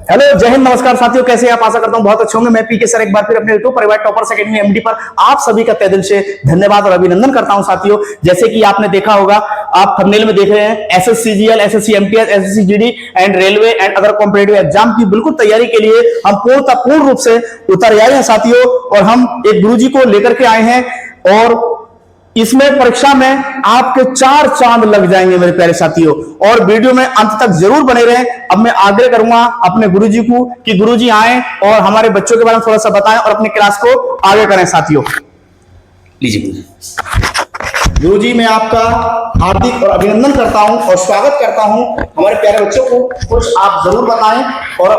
Hello, जय हिंद, नमस्कार साथियों, कैसे आप? आशा करता हूं बहुत अच्छे होंगे। मैं पीके सर एक बार फिर अपने यूट्यूब परिवार टॉपर्स एकेडमी एमडी पर आप सभी का तहे दिल से धन्यवाद और अभिनंदन करता हूं। साथियों, जैसे कि आपने देखा होगा, आप थंबनेल में देख रहे हैं, SSC GL, SSC MTS, SSC GD and railway and other competitive exam की बिल्कुल तैयारी के लिए हम पूर्ण रूप से उतर आए हैं साथियों। और हम एक गुरुजी को लेकर के आए हैं और इसमें परीक्षा में आपके 4 चांद लग जाएंगे मेरे प्यारे साथियों। और वीडियो में अंत तक जरूर बने रहें। अब मैं आग्रह करूंगा अपने गुरुजी को कि गुरुजी आए और हमारे बच्चों के बारे में थोड़ा सा बताएं और अपनी क्लास को आगे करें साथियों। लीजिए गुरुजी, मैं आपका हार्दिक और अभिनंदन करता हूं और स्वागत करता हूं। हमारे प्यारे बच्चों को कुछ आप जरूर बताएं और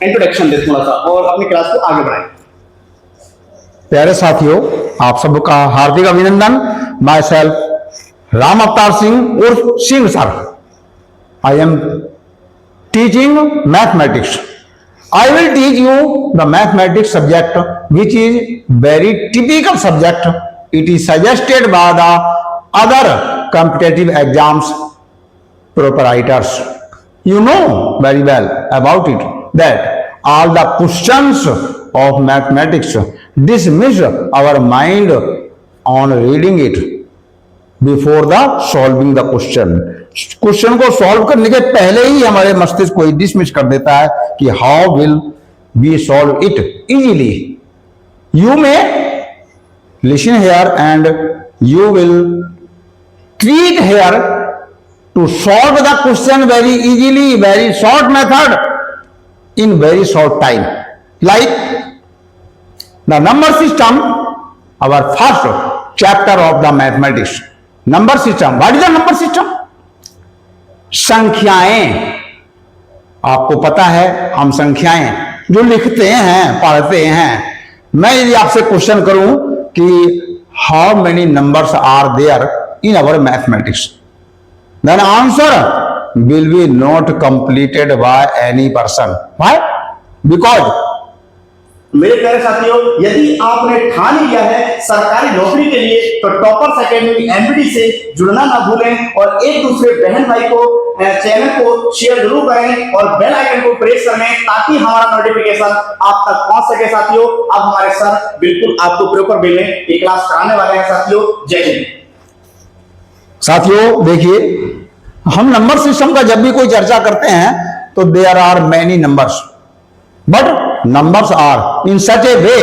इंट्रोडक्शन दें थोड़ा सा और अपनी क्लास को आगे बढ़ाएं। प्यारे साथियों, आप सबका हार्दिक अभिनंदन। माई सेल्फ राम अवतार सिंह उर्फ Singh sir. I am teaching mathematics. I will teach you the mathematics subject, which is very typical subject. It is suggested by the other competitive exams proprietors. You know very well about it that all the questions of mathematics dismiss our mind on reading it before the solving the question. Question को solve करने के पहले ही हमारे मस्तिष्क को dismiss कर देता है कि how will we solve it easily. You may listen here and you will treat here to solve the question very easily, very short method in very short time. Like the number system, our first chapter of the mathematics. Number system. What is the number system? संख्याएं. आपको पता है हम संख्याएं जो लिखते हैं, पढ़ते हैं. मैं यदि आपसे क्वेश्चन करूं कि how many numbers are there in our mathematics, then answer will be not completed by any person. Why? Because मेरे प्यारे साथियों, यदि आपने ठान लिया है सरकारी नौकरी के लिए तो टॉपर्स एकेडमी एमपीटी से जुड़ना ना भूलें और एक दूसरे बहन भाई को चैनल को शेयर जरूर करें और बेल आइकन को प्रेस करें ताकि हमारा नोटिफिकेशन आप तक पहुंच सके साथियों। अब हमारे सर बिल्कुल आपको प्रॉपर वे में ये क्लास कराने वाले हैं साथियों। जय हिंद। साथियों देखिए, हम नंबर सिस्टम का जब भी कोई चर्चा करते हैं तो there are many numbers, but numbers are in such a way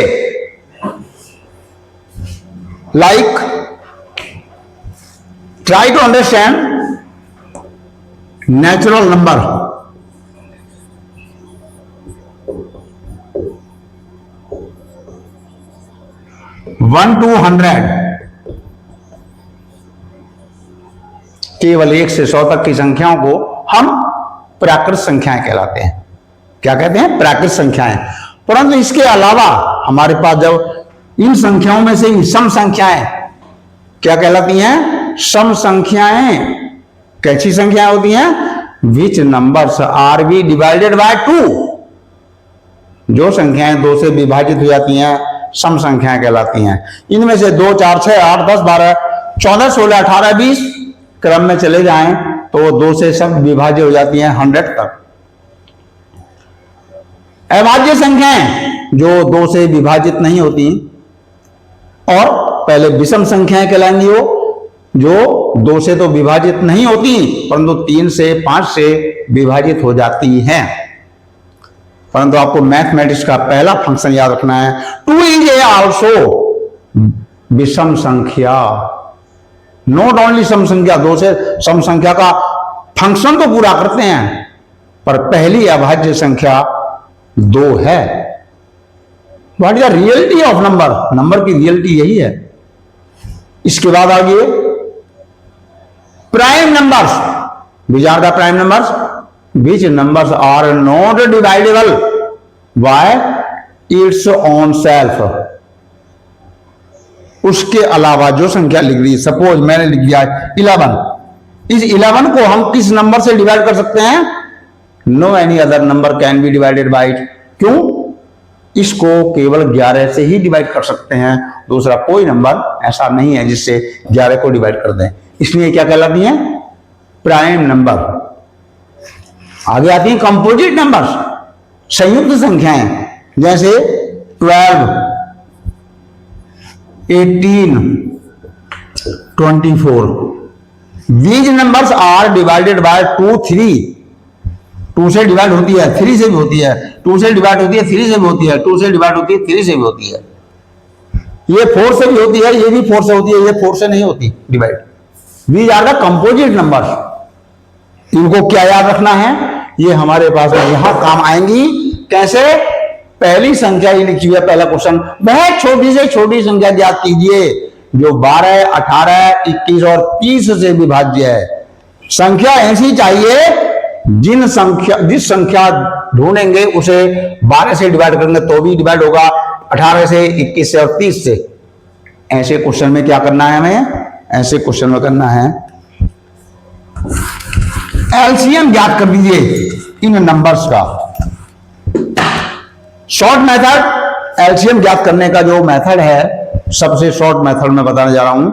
like try to understand natural number. One two 100 केवल 1 से 100 तक की संख्याओं को हम प्राकृत संख्याएं कहलाते हैं. क्या कहते हैं? प्राकृत संख्याएं. परंतु इसके अलावा हमारे पास जब इन संख्याओं में से सम संख्याएं क्या कहलाती हैं? सम संख्याएं. कैसी संख्याएं होती हैं? Which numbers are be divided by 2. जो संख्याएं 2 से विभाजित हो जाती हैं सम संख्याएं कहलाती हैं. इनमें से 2, 4, 6, 8, 10, 12, 14, 16, 18, 20 क्रम में चले जाएं तो 2 से सब विभाज्य हो जाती हैं 100 तक. अभाज्य संख्याएं जो 2 से विभाजित नहीं होती और पहले विषम संख्याएं कहलाएंगी वो जो 2 से तो विभाजित नहीं होती परंतु 3 से 5 से विभाजित हो जाती हैं. परंतु आपको मैथमेटिक्स का पहला फंक्शन याद रखना है. 2 इज आल्सो विषम संख्या, नॉट ओनली सम संख्या. 2 से सम संख्या का फंक्शन तो पूरा करते हैं पर पहली अभाज्य संख्या 2 है. What is the reality of number? Number की रियलिटी यही है. इसके बाद आगे prime numbers. Which are the prime numbers? Which numbers are not divisible by its own self. उसके अलावा जो संख्या लिख दी, सपोज मैंने लिख दिया 11. इस 11 को हम किस नंबर से डिवाइड कर सकते हैं? No any other number can be divided by it. क्यों? इसको केवल 11 से ही डिवाइड कर सकते हैं. दूसरा कोई नंबर ऐसा नहीं है जिससे 11 को डिवाइड कर दें. इसलिए क्या कहलाती है? Prime number. आगे आती है कंपोजिट नंबर्स. संयुक्त संख्याएं जैसे 12, 18, 24, these numbers are divided by 2, 3. 2 से डिवाइड होती है, 3 से भी होती है, 2 से डिवाइड होती है, 3 से भी होती है, 2 से डिवाइड होती है, 3 से भी होती है, ये 4 से भी होती है, ये भी 4 से होती है, ये 4 से नहीं होती divide. These are the composite numbers. इनको क्या याद रखना है, ये हमारे पास यहां काम आएंगी। कैसे? पहली संख्या ही लिखी हुई है, पहला क्वेश्चन, बहुत छोटी से छोटी संख्या ज्ञात कीजिए जो 12, 18, 21 और 30 से विभाज्य है। संख्या ऐसी चाहिए जिस संख्या ढूंढेंगे उसे 12 से डिवाइड करेंगे तो भी डिवाइड होगा, 18 से, 21 से और 30 से। ऐसे क्वेश्चन में क्या करना है हमें? ऐसे क्वेश्चन में करना है एलसीएम ज्ञात कर दीजिए इन नंबर्स का। शॉर्ट मेथड एलसीएम ज्ञात करने का जो मेथड है, सबसे शॉर्ट मेथड में बताने जा रहा हूं।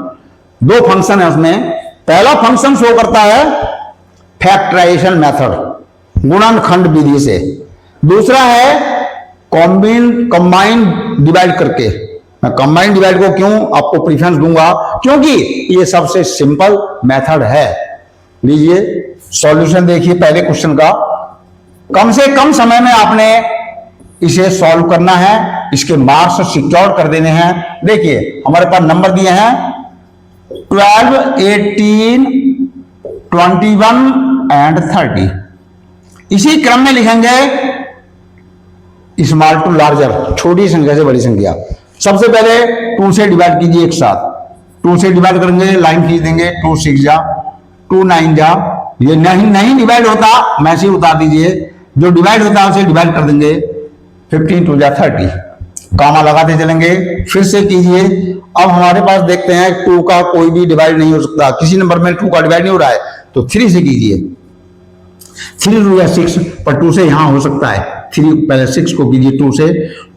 2 फंक्शन है उसमें। पहला फंक्शन शो करता है फैक्टराइजेशन मेथड, गुणनखंड विधि से। दूसरा है कंबाइन डिवाइड करके। मैं कंबाइन डिवाइड को क्यों आपको प्रीफरेंस दूंगा, क्योंकि ये सबसे सिंपल मेथड है। लीजिए सॉल्यूशन देखिए पहले क्वेश्चन का। कम से कम समय में आपने इसे सॉल्व करना है, इसके मार्क्स सिक्योर कर देने हैं। देखिए हमारे पास नंबर दिए हैं 12, 18, 21 एंड 30। इसी क्रम में लिखेंगे स्मॉल टू लार्जर, छोटी संख्या से बड़ी संख्या। सबसे पहले 2 से डिवाइड कीजिए एक साथ। 2 से डिवाइड करेंगे, लाइन खींच देंगे, 2 6 जा, 2 9 जा। ये नहीं डिवाइड होता, मैसे ही उतार दीजिए। जो डिवाइड होता है उसे डिवाइड कर देंगे, 15 2 जा 30। कामा लगाते चलेंगे, फिर से कीजिए। अब हमारे पास देखते हैं 2 का कोई भी डिवाइड नहीं हो सकता, किसी नंबर में 2 का डिवाइड नहीं हो रहा है, तो 3 से कीजिए। 3 2 या 6, पर 2 से यहां हो सकता है। 3 पहले 6 को कीजिए 2 से,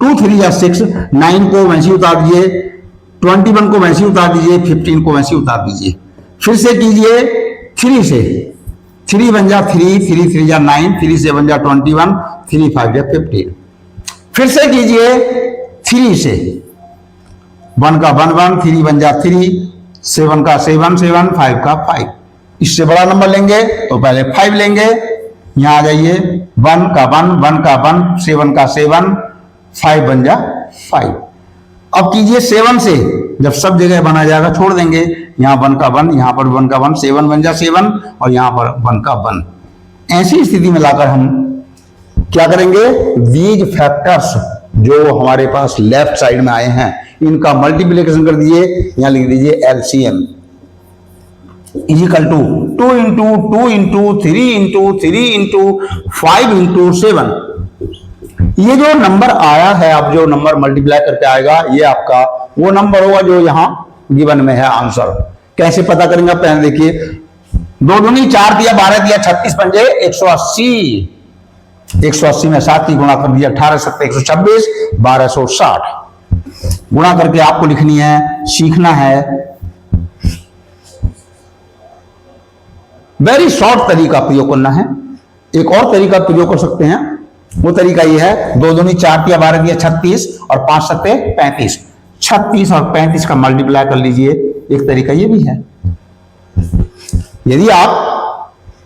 2 3 या 6, 9 को वैसे ही उतार दीजिए, 21 को वैसे ही उतार दीजिए, 15 को वैसे ही उतार दीजिए। फिर से कीजिए 3 से, 3 बन जा 3, 3 3 जा 9, 3 से बन जा 21, 3 5 जा 15। फिर से कीजिए 3 से, 1 का 1 1, 3 बन जा 3, 7 का 7 7, 5 का 5। इससे बड़ा नंबर लेंगे तो पहले 5 लेंगे। यहां आ जाइए, 1 का 1, 1 का 1, 7 का 7, 5 बन जा 5। अब कीजिए 7 से, जब सब जगह बना जाएगा छोड़ देंगे। यहां 1 का 1, यहां पर 1 का 1, 7 बन जा 7 और यहां पर 1 का 1। ऐसी स्थिति में लाकर हम क्या करेंगे, दीज फैक्टर्स जो हमारे पास लेफ्ट साइड में आए हैं इनका मल्टीप्लिकेशन कर दीजिए। यहां लिख दीजिए LCM is equal to 2 into 2 into 3 into 3 into 5 into 7। ये जो नंबर आया है, आप जो नंबर मल्टीप्लाई करके आएगा, ये आपका वो नंबर होगा जो यहां गिवन में है आंसर। कैसे पता करेंगे, पहले देखिए 2 दूनी 4 दिया, 12 दिया, 36 पंजे 180। 180 में 7 की गुणा कर दिया, 18 7 126, 1260 गुणा करके आपको लिखनी है, सीखना है। वेरी शॉर्ट तरीका प्रयोग करना है। एक और तरीका प्रयोग कर सकते हैं, वो तरीका ये है 2 दूनी 4 दिया, 12 दिया 36 और 5 7 35। 36 और 35 का मल्टीप्लाई कर लीजिए। एक तरीका ये भी है। यदि आप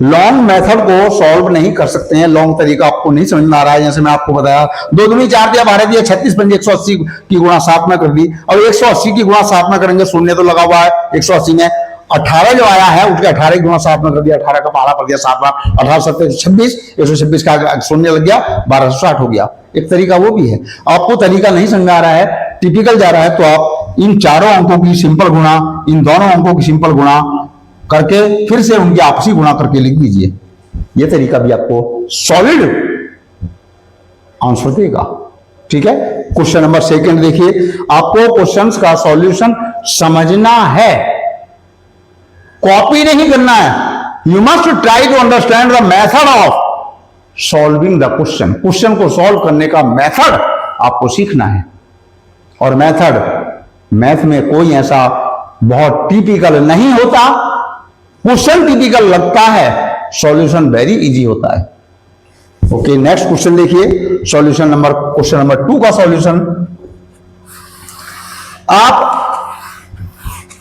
लॉन्ग मेथड को सॉल्व नहीं कर सकते हैं, लॉन्ग तरीका आपको नहीं समझ में आ रहा है, जैसे मैं आपको बताया 2 दूनी 4 दिया, 12 दिया, 36 पंजे 180 की गुणा 7 में कर दी। अब 180 की गुणा 7 में करेंगे, शून्य तो लगा हुआ है 180 में। 18 जो आया है उसके 18 की गुणा 7 में कर दिया, 18 का पहाड़ा कर दिया 7 बार, 18 7 126, 126 का शून्य लग गया, 1260 हो गया। एक तरीका वो भी है। आपको तरीका नहीं समझ में आ रहा है, टिपिकल जा रहा है, तो आप इन चारों अंकों की सिंपल गुणा, इन दोनों अंकों की सिंपल गुणा करके फिर से उनकी आपसी गुणा करके लिख दीजिए। यह तरीका भी आपको सॉलिड आंसर देगा। ठीक है। क्वेश्चन नंबर 2 देखिए, आपको क्वेश्चंस का सॉल्यूशन समझना है, कॉपी नहीं करना है। You must try to understand the method of solving the question. Question को सॉल्व करने का मेथड आपको सीखना है। और मेथड मैथ में कोई ऐसा बहुत टिपिकल नहीं होता। क्वेश्चन टिपिकल लगता है, सॉल्यूशन वेरी इजी होता है। ओके, नेक्स्ट क्वेश्चन देखिए, सॉल्यूशन नंबर, क्वेश्चन नंबर 2 का सॉल्यूशन। आप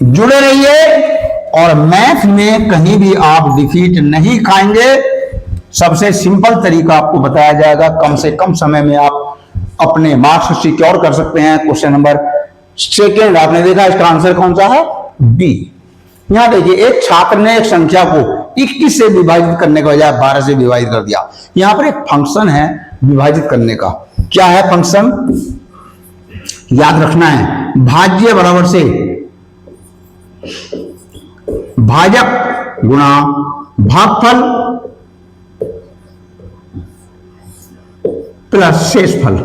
जुड़े रहिए और मैथ में कहीं भी आप डिफीट नहीं खाएंगे। सबसे सिंपल तरीका आपको बताया जाएगा, कम से कम समय में आप अपने मार्क्स सिक्योर कर सकते हैं। क्वेश्चन नंबर 2 आपने देखा, इसका आंसर कौन सा है? बी। यहां देखिए, एक छात्र ने एक संख्या को 21 से विभाजित करने के बजाय 12 से विभाजित कर दिया। यहां पर एक फंक्शन है विभाजित करने का। क्या है फंक्शन? याद रखना है, भाज्य बराबर से भाजक गुणा भागफल प्लस शेषफल।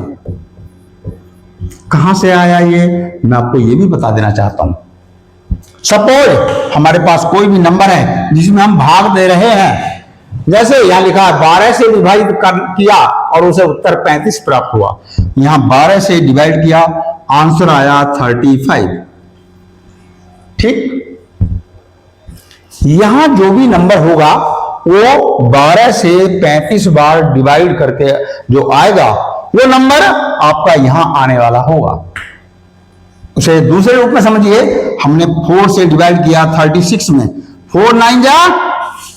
कहां से आया ये, मैं आपको ये भी बता देना चाहता हूं। सपोज हमारे पास कोई भी नंबर है जिसमें हम भाग दे रहे हैं, जैसे यहां लिखा है 12 से विभाजित किया और उसे उत्तर 35 प्राप्त हुआ। यहां 12 से डिवाइड किया, आंसर आया 35। ठीक, यहां जो भी नंबर होगा वो 12 से 35 बार डिवाइड करके जो आएगा वो नंबर आपका यहां आने वाला होगा। उसे दूसरे रूप में समझिए, हमने 4 से डिवाइड किया 36 में, 4 9 जा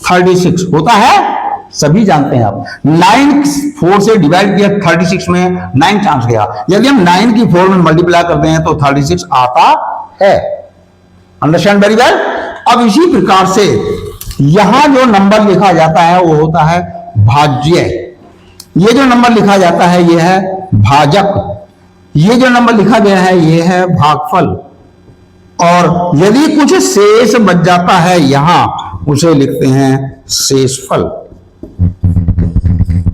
36 होता है, सभी जानते हैं आप। 9 4 से डिवाइड किया 36 में, 9 चांस गया। यदि हम 9 की 4 में मल्टीप्लाई करते हैं तो 36 आता है। Understand very well. अब इसी प्रकार से यहां जो नंबर लिखा जाता है वो होता है भाज्य, ये जो नंबर लिखा जाता है ये है भाजक, ये जो नंबर लिखा गया है ये है भागफल, और यदि कुछ शेष बच जाता है यहां उसे लिखते हैं शेषफल।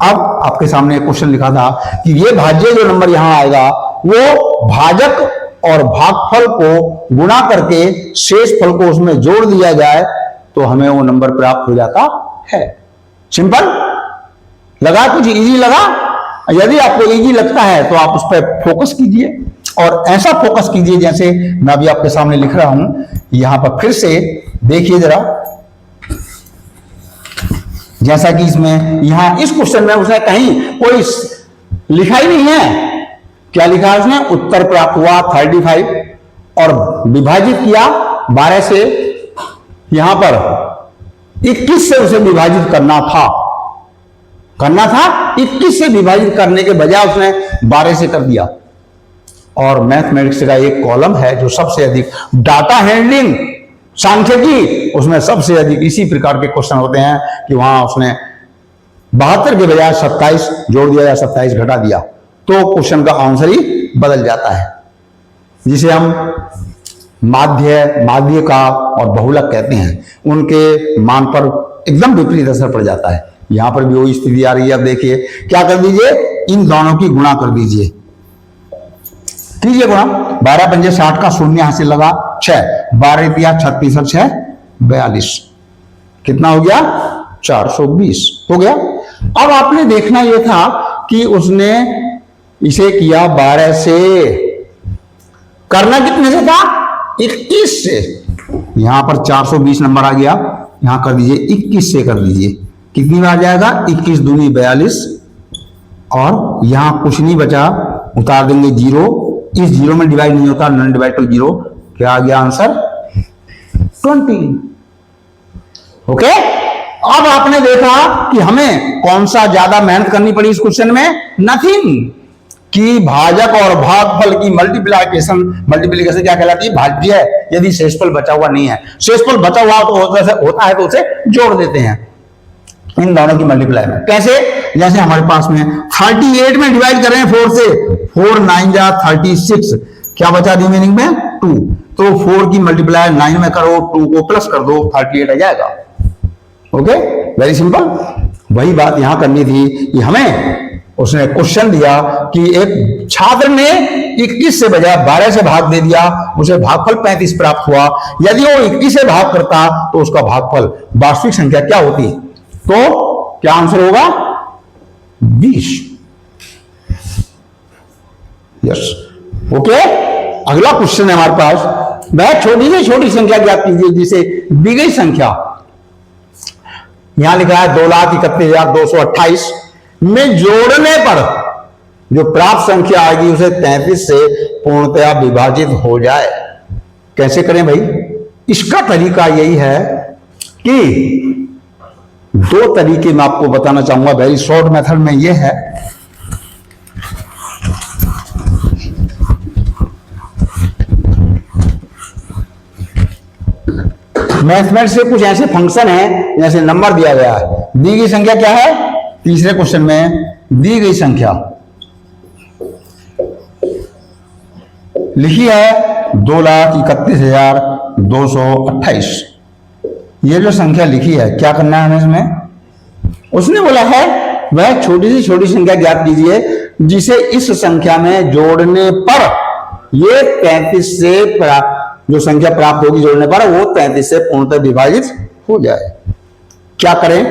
अब आपके सामने एक क्वेश्चन लिखा था कि ये भाज्य जो नंबर यहां आएगा वो भाजक और भागफल को गुणा करके शेषफल को उसमें जोड़ दिया जाए तो हमें वो नंबर प्राप्त हो जाता है। सिंपल लगा, कुछ इजी लगा? यदि आपको इजी लगता है तो आप उस पर फोकस कीजिए, और ऐसा फोकस कीजिए जैसे मैं अभी आपके सामने लिख रहा हूं। यहां पर फिर से देखिए जरा, जैसा कि इसमें यहां इस क्वेश्चन में उसने कहीं कोई लिखा ही नहीं है। क्या लिखा है उसने? उत्तर प्राप्त हुआ 35 और विभाजित किया 12 से, यहां पर 21 से उसे विभाजित करना था 21 से विभाजित करने के बजाय उसने 12 से कर दिया। और मैथमेटिक्स का एक कॉलम है जो सबसे अधिक डाटा हैंडलिंग सांख्यिकी, उसमें सबसे अधिक इसी प्रकार के क्वेश्चन होते हैं कि वहां उसने 72 के बजाय 27 जोड़ दिया या 27 घटा दिया, तो क्वेश्चन का आंसर ही बदल जाता है, जिसे हम माध्य का और बहुलक कहते हैं। उनके मान पर एकदम विपरीत असर पड़ जाता है। यहां पर भी वही स्थिति आ रही है। अब देखिए, क्या कर दीजिए, इन दोनों की गुणा कर दीजिए, कीजिए गुणा। 12 पंजे 60 का शून्य यहां से लगा 6, 12 दिया 36 और 6 42, कितना हो गया? 420 हो गया। अब आपने देखना यह था कि उसने इसे किया 12 से, करना कितने से था? 21 से। यहां पर 420 नंबर आ गया, यहां कर दीजिए 21 से कर दीजिए, कितनी बार जाएगा? 21 दूनी 42, और यहां कुछ नहीं बचा, उतार देंगे 0, इस 0 में डिवाइड नहीं होता, नॉन डिवाइड टू 0, क्या आ गया आंसर? 20। ओके, अब आपने देखा कि हमें कौन सा ज्यादा मेहनत करनी पड़ी इस क्वेश्चन में? नथिंग, कि भाजक और भागफल की मल्टीप्लीकेशन क्या कहलाती है? भाज्य, यदि शेषफल बचा हुआ नहीं है। शेषफल बचा हुआ तो होता है तो उसे जोड़ देते हैं इन दोनों की मल्टीप्लाई में। कैसे? जैसे हमारे पास में 38 में डिवाइड कर रहे हैं 4 से, 4 9 जा 36, क्या बचा रिमेनिंग में? 2, तो 4 की मल्टीप्लाई 9 में करो, 2 को प्लस कर दो, 38 आ जाएगा। Okay, very simple. वही बात यहां करनी थी कि हमें उसने क्वेश्चन दिया कि एक छात्र ने 21 से बजाय 12 से भाग दे दिया, उसे भागफल 35 प्राप्त हुआ। यदि वो 21 से भाग करता तो उसका भागफल वास्तविक संख्या क्या होती? तो क्या आंसर होगा? 20। Yes, okay. अगला क्वेश्चन है हमारे पास, वह छोटी से छोटी संख्या ज्ञात कीजिए जिसे दी गई संख्या, यहां लिखा है 2,31,228, में जोड़ने पर जो प्राप्त संख्या आएगी उसे 33 से पूर्णतया विभाजित हो जाए। कैसे करें भाई? इसका तरीका यही है कि दो तरीके मैं आपको बताना चाहूंगा। वेरी शॉर्ट मेथड में यह है, मैथमेटिक्स से कुछ ऐसे फंक्शन है जैसे नंबर दिया गया है, दी गई संख्या क्या है, तीसरे क्वेश्चन में दी गई संख्या लिखी है 2,31,228। ये जो संख्या लिखी है क्या करना है हमें इसमें? उसने बोला है वह छोटी से छोटी संख्या ज्ञात कीजिए जिसे इस संख्या में जोड़ने पर ये 33 से जो संख्या प्राप्त होगी जोड़ने पर वो 33 से पूर्णतः विभाजित हो जाए। क्या करें,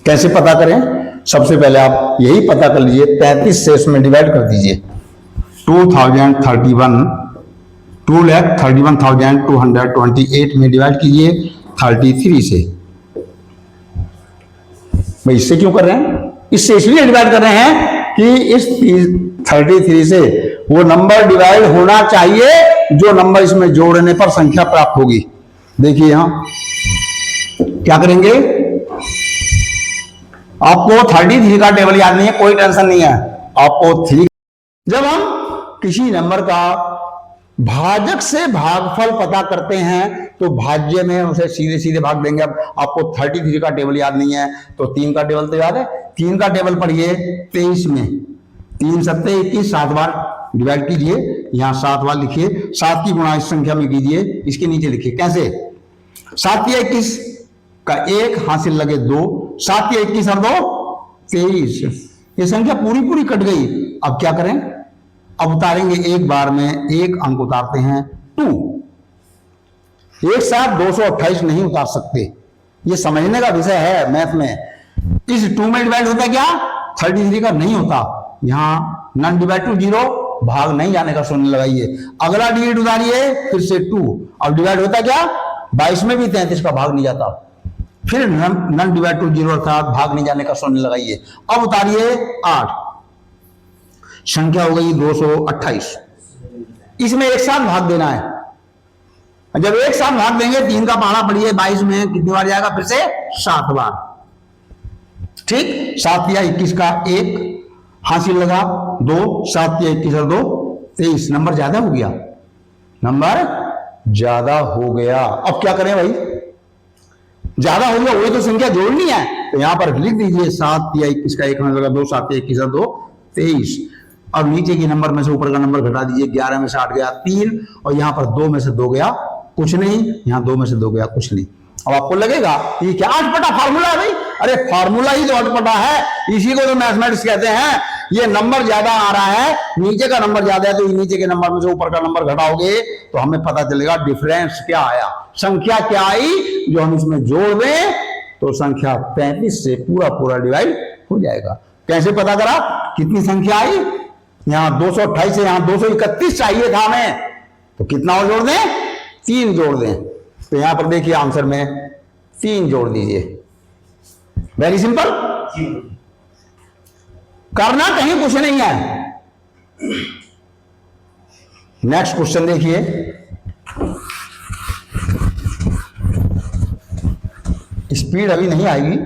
कैसे पता करें? सबसे पहले आप यही पता कर लीजिए, 33 से इसमें डिवाइड कर दीजिए। 2,31,228 में डिवाइड कीजिए 33 से। भाई इससे क्यों कर रहे हैं? इससे इसलिए डिवाइड कर रहे हैं कि इस 33 से वो नंबर डिवाइड होना चाहिए जो नंबर इसमें जोड़ने पर संख्या प्राप्त होगी। देखिए यहां क्या करेंगे, आपको 33 का टेबल याद नहीं है, कोई टेंशन नहीं है। आपको 3 जब हम किसी नंबर का भाजक से भागफल पता करते हैं तो भाज्य में उसे सीधे सीधे भाग देंगे। अब आपको 33 का टेबल याद नहीं है तो 3 का टेबल तो याद है। 3 का टेबल पढ़िए 23 में 3 सत्ते 21, 7 बार डिवाइड कीजिए, यहां 7 बार लिखिए, 7 की गुणा इस संख्या में कीजिए, इसके नीचे लिखिए। कैसे? 7 या 21 का 1 हासिल लगे 2, 7 या 21 और 2 23। ये संख्या पूरी पूरी कट गई। अब क्या करें? अब उतारेंगे एक बार में, एक अंक उतारते हैं 2। एक साथ 228 नहीं उतार सकते, ये समझने का विषय है मैथ में। इस 2 में डिवाइड होता है क्या? 33 का नहीं होता। यहां नन डिवाइड टू 0, भाग नहीं जाने का शून्य लगाइए। अगला डिजिट उतारिए फिर से 2। अब डिवाइड होता क्या? 22 में भी 33 का भाग नहीं जाता। फिर नन डिवाइड टू 0 अर्थात भाग नहीं जाने का शून्य लगाइए। अब उतारिए 8, संख्या हो गई 228। इसमें एक साथ भाग देना है। जब एक साथ भाग देंगे 3 का पहाड़ा पड़िए 22 में कितनी बार जाएगा? फिर से 7 बार। ठीक, 7 या 21 का 1 हासिल लगा 2, 7 या 21 और 2 23। नंबर ज्यादा हो गया, नंबर ज्यादा हो गया। अब क्या करें भाई? ज्यादा हो गया, वही तो संख्या जोड़नी है तो यहां पर लिख दीजिए 7 या 21 का 1 लगा 2, 7 या 21 और 2 23। अब नीचे के नंबर में से ऊपर का नंबर घटा दीजिए। 11 में से 8 गया 3 और यहां पर 2 में से 2 गया कुछ नहीं, यहां 2 में से 2 गया कुछ नहीं। अब आपको लगेगा ये क्या अटपटा फार्मूला है भाई? अरे फार्मूला ही तो अटपटा है, इसी को तो मैथमेटिक्स कहते हैं। ये नंबर ज्यादा आ रहा है, नीचे का नंबर ज्यादा है तो नीचे के नंबर में से ऊपर का नंबर घटाओगे तो हमें पता चलेगा डिफरेंस क्या आया, संख्या क्या आई। जो हम इसमें जोड़ दें तो संख्या 35 से पूरा पूरा डिवाइड हो जाएगा। कैसे पता करा कितनी संख्या आई? यहां 228 से यहां 231 चाहिए था हमें, तो कितना और जोड़ दें? 3 जोड़ दें। तो यहां पर देखिए आंसर में 3 जोड़ दीजिए। वेरी सिंपल, करना कहीं कुछ नहीं है। नेक्स्ट क्वेश्चन देखिए, स्पीड अभी नहीं आएगी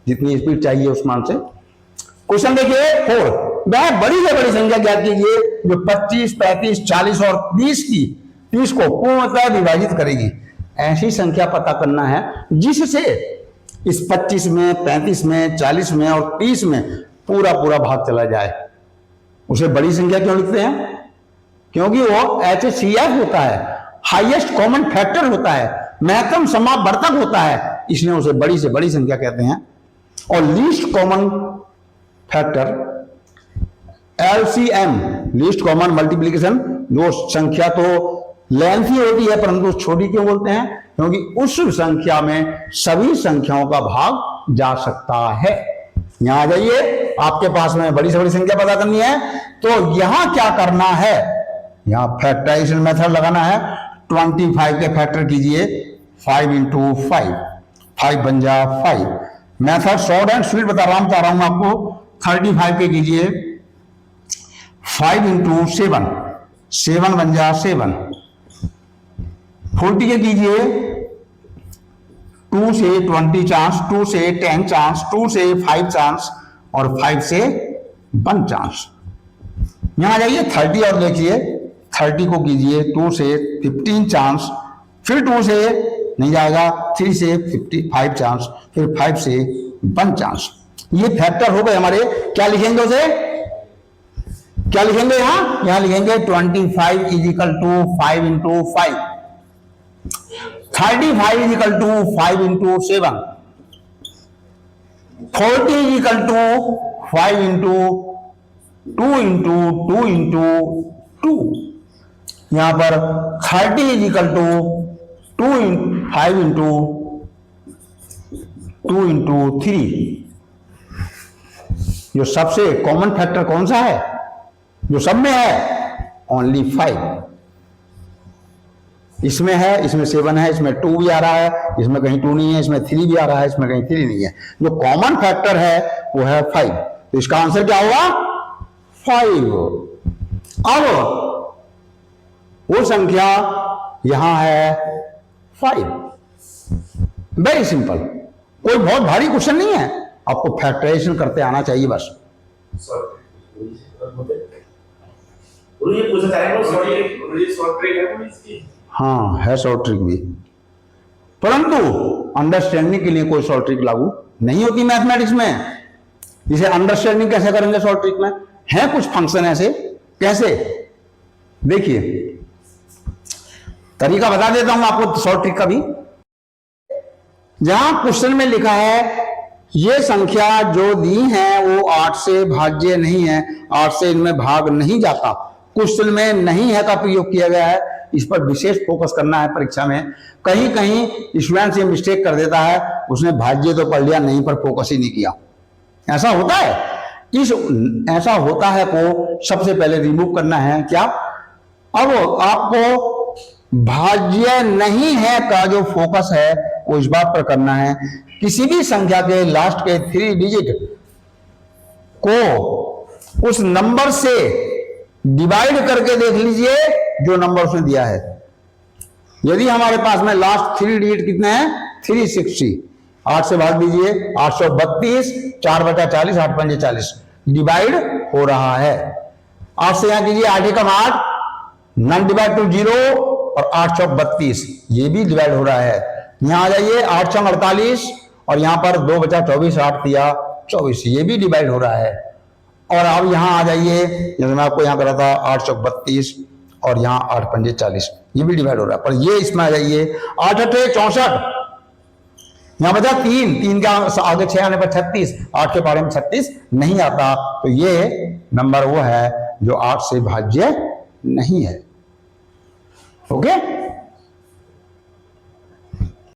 जितनी स्पीड चाहिए उस मान से। क्वेश्चन देखिए 4, वह बड़ी से बड़ी संख्या ज्ञात कीजिए जो 25, 35, 40 और 30 को पूर्णतः विभाजित करेगी। ऐसी संख्या पता करना है जिससे इस 25 में, 35 में, 40 में और 30 में पूरा पूरा भाग चला जाए। उसे बड़ी संख्या क्यों लिखते हैं? क्योंकि वो HCF होता है, हाईएस्ट कॉमन फैक्टर होता है, महत्तम समावर्तक होता है, इसलिए उसे बड़ी से बड़ी संख्या कहते हैं। और least common factor LCM, least common multiplication, जो संख्या तो लेंथी होती है परंतु छोटी क्यों बोलते हैं? क्योंकि उस संख्या में सभी संख्याओं का भाग जा सकता है। यहां आ जाइए, आपके पास में बड़ी से बड़ी संख्या पता करनी है तो यहां क्या करना है? यहां फैक्टराइजेशन मेथड लगाना है। 25 के फैक्टर कीजिए 5 × 5, 5 बन जा 5, मेथड शॉर्ट एंड स्वीट बता रहा हूं आपको। 35 के कीजिए 5 इंटू 7, 7 बन जा 7। 40 के कीजिए 2 से 20 चांस, 2 से 10 चांस, 2 से 5 चांस और 5 से 1 चांस। यहां आ जाइए 30 और देखिए 30 को कीजिए 2 से 15 चांस, फिर 2 से नहीं जाएगा, 3 से 55 चांस, फिर 5 से 1 चांस। ये फैक्टर हो गए हमारे। क्या लिखेंगे उसे, क्या लिखेंगे यहां लिखेंगे 25 is equal to 5 into 5, 35 is equal to 5 into 7, 40 is equal to 5 into 2 into 2 into 2। यहां पर 30 is equal to 5 into 2 into 3। जो सबसे कॉमन फैक्टर कौन सा है, जो सब में है, ओनली 5। इसमें है, इसमें 7 है, इसमें 2 भी आ रहा है, इसमें कहीं 2 नहीं है, इसमें 3 भी आ रहा है, इसमें कहीं 3 नहीं है। जो कॉमन फैक्टर है वो है 5। तो इसका आंसर क्या होगा, 5। अब वो संख्या यहां है 5। वेरी सिंपल, कोई बहुत भारी क्वेश्चन नहीं है, आपको फैक्टराइजेशन करते आना चाहिए बस। हाँ है शॉर्ट ट्रिक भी, परंतु अंडरस्टैंडिंग के लिए कोई शॉर्ट ट्रिक लागू नहीं होती मैथमेटिक्स में। जिसे अंडरस्टैंडिंग कैसे करेंगे शॉर्ट ट्रिक में, है कुछ फंक्शन ऐसे, कैसे देखिए तरीका बता देता हूं आपको शॉर्ट ट्रिक का भी। जहां क्वेश्चन में लिखा है ये संख्या जो दी है वो 8 से भाज्य नहीं है, 8 से इनमें भाग नहीं जाता, क्वेश्चन में नहीं है का प्रयोग किया गया है। इस पर विशेष फोकस करना है परीक्षा में। कहीं कहीं स्टूडेंट ये मिस्टेक कर देता है, उसने भाज्य तो पढ़ लिया, नहीं पर फोकस ही नहीं किया। ऐसा होता है, ऐसा होता है को सबसे पहले रिमूव करना है। क्या, अब आपको भाज्य नहीं है का जो फोकस है वो इस बात पर करना है, किसी भी संख्या के लास्ट के 3 डिजिट को उस नंबर से डिवाइड करके देख लीजिए जो नंबर उसने दिया है। यदि हमारे पास में लास्ट 3 डिजिट कितने हैं, 360, 8 से भाग दीजिए 832, 4 बचा 40, 8 पंजे 40, डिवाइड हो रहा है। 8 से यहां कीजिए 8 एकम 8, नन डिवाइड टू 0 और 8 चौक 32, ये भी डिवाइड हो रहा है। यहां आ जाइए 8 चौक 48 और यहां पर 2 बचा 24, 8 दिया 24, ये भी डिवाइड हो रहा है। और अब यहां आ जाइए, जैसे मैं आपको यहां करा था 8 चौक 32 और यहां 8 पंजे 40, ये भी डिवाइड हो रहा है। पर ये इसमें आ जाइए 8 8 64, यहां बचा 3 का आगे 6 आने पर 36, 8 के पारे में 36 नहीं आता, तो ये नंबर वो है जो 8 से भाज्य नहीं है। ओके